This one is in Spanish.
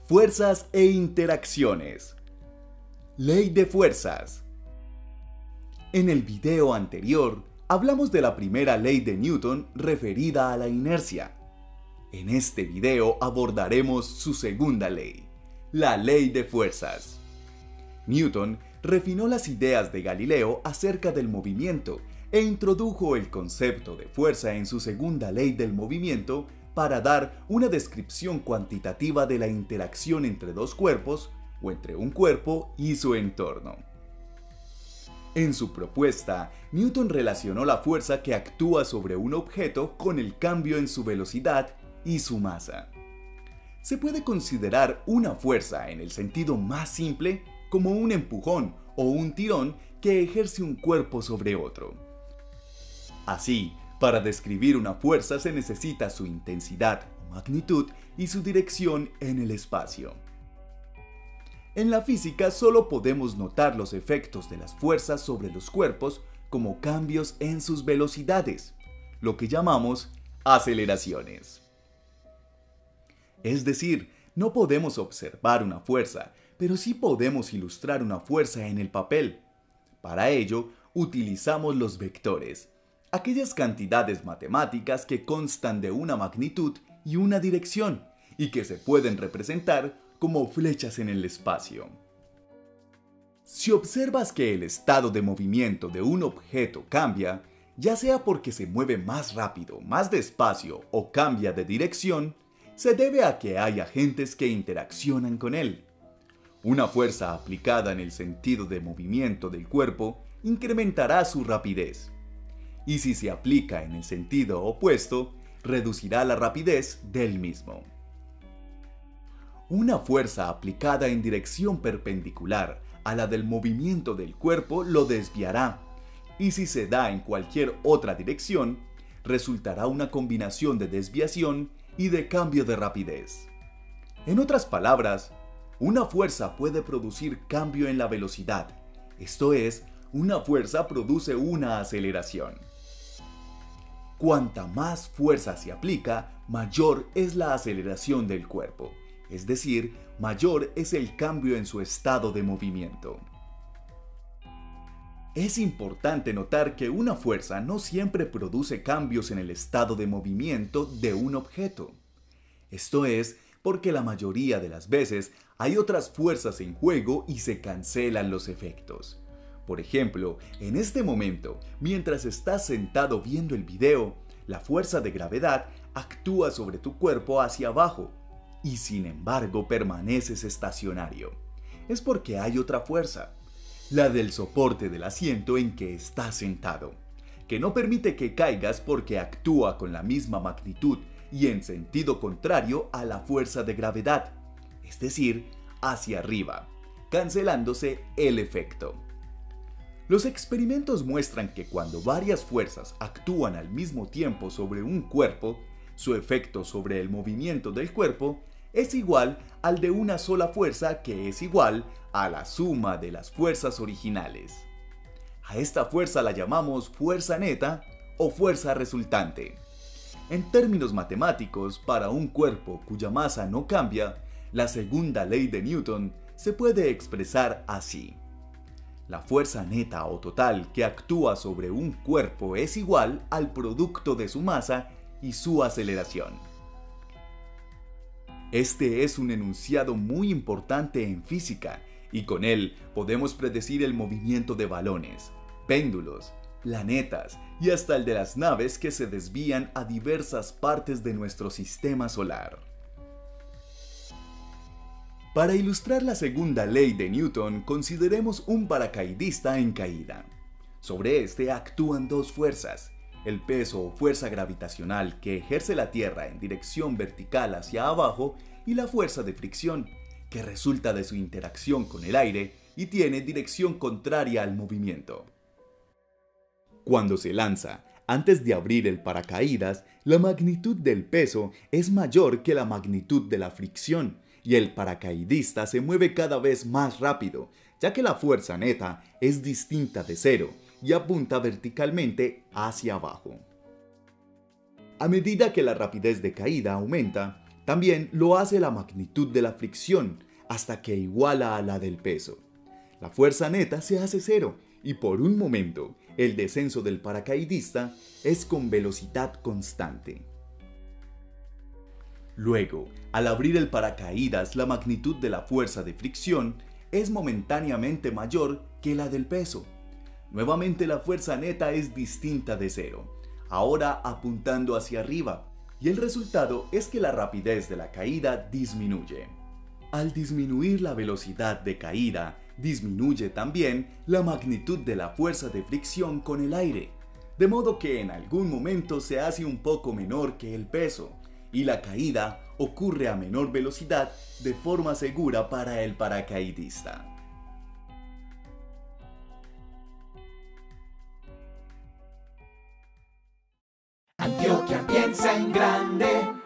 Fuerzas e interacciones. Ley de fuerzas. En el video anterior, hablamos de la primera ley de Newton referida a la inercia. En este video abordaremos su segunda ley, la ley de fuerzas. Newton refinó las ideas de Galileo acerca del movimiento e introdujo el concepto de fuerza en su segunda ley del movimiento para dar una descripción cuantitativa de la interacción entre dos cuerpos o entre un cuerpo y su entorno. En su propuesta, Newton relacionó la fuerza que actúa sobre un objeto con el cambio en su velocidad y su masa. Se puede considerar una fuerza en el sentido más simple como un empujón o un tirón que ejerce un cuerpo sobre otro. Así, para describir una fuerza se necesita su intensidad o magnitud y su dirección en el espacio. En la física solo podemos notar los efectos de las fuerzas sobre los cuerpos como cambios en sus velocidades, lo que llamamos aceleraciones. Es decir, no podemos observar una fuerza, pero sí podemos ilustrar una fuerza en el papel. Para ello, utilizamos los vectores, aquellas cantidades matemáticas que constan de una magnitud y una dirección, y que se pueden representar como flechas en el espacio. Si observas que el estado de movimiento de un objeto cambia, ya sea porque se mueve más rápido, más despacio o cambia de dirección, se debe a que hay agentes que interaccionan con él. Una fuerza aplicada en el sentido de movimiento del cuerpo incrementará su rapidez. Y si se aplica en el sentido opuesto, reducirá la rapidez del mismo. Una fuerza aplicada en dirección perpendicular a la del movimiento del cuerpo lo desviará, y si se da en cualquier otra dirección, resultará una combinación de desviación y de cambio de rapidez. En otras palabras, una fuerza puede producir cambio en la velocidad, esto es, una fuerza produce una aceleración. Cuanta más fuerza se aplica, mayor es la aceleración del cuerpo, es decir, mayor es el cambio en su estado de movimiento. Es importante notar que una fuerza no siempre produce cambios en el estado de movimiento de un objeto. Esto es porque la mayoría de las veces hay otras fuerzas en juego y se cancelan los efectos. Por ejemplo, en este momento, mientras estás sentado viendo el video, la fuerza de gravedad actúa sobre tu cuerpo hacia abajo y sin embargo permaneces estacionario. Es porque hay otra fuerza, la del soporte del asiento en que estás sentado, que no permite que caigas porque actúa con la misma magnitud y en sentido contrario a la fuerza de gravedad, es decir, hacia arriba, cancelándose el efecto. Los experimentos muestran que cuando varias fuerzas actúan al mismo tiempo sobre un cuerpo, su efecto sobre el movimiento del cuerpo es igual al de una sola fuerza que es igual a la suma de las fuerzas originales. A esta fuerza la llamamos fuerza neta o fuerza resultante. En términos matemáticos, para un cuerpo cuya masa no cambia, la segunda ley de Newton se puede expresar así. La fuerza neta o total que actúa sobre un cuerpo es igual al producto de su masa y su aceleración. Este es un enunciado muy importante en física y con él podemos predecir el movimiento de balones, péndulos, planetas y hasta el de las naves que se desvían a diversas partes de nuestro sistema solar. Para ilustrar la segunda ley de Newton, consideremos un paracaidista en caída. Sobre este actúan dos fuerzas, el peso o fuerza gravitacional que ejerce la Tierra en dirección vertical hacia abajo y la fuerza de fricción, que resulta de su interacción con el aire y tiene dirección contraria al movimiento. Cuando se lanza, antes de abrir el paracaídas, la magnitud del peso es mayor que la magnitud de la fricción, y el paracaidista se mueve cada vez más rápido, ya que la fuerza neta es distinta de cero y apunta verticalmente hacia abajo. A medida que la rapidez de caída aumenta, También lo hace la magnitud de la fricción, hasta que iguala a la del peso. La fuerza neta se hace cero y por un momento el descenso del paracaidista es con velocidad constante. Luego, al abrir el paracaídas, la magnitud de la fuerza de fricción es momentáneamente mayor que la del peso. Nuevamente la fuerza neta es distinta de cero, ahora apuntando hacia arriba, y el resultado es que la rapidez de la caída disminuye. Al disminuir la velocidad de caída, disminuye también la magnitud de la fuerza de fricción con el aire, de modo que en algún momento se hace un poco menor que el peso, y la caída ocurre a menor velocidad de forma segura para el paracaidista. Antioquia piensa en grande.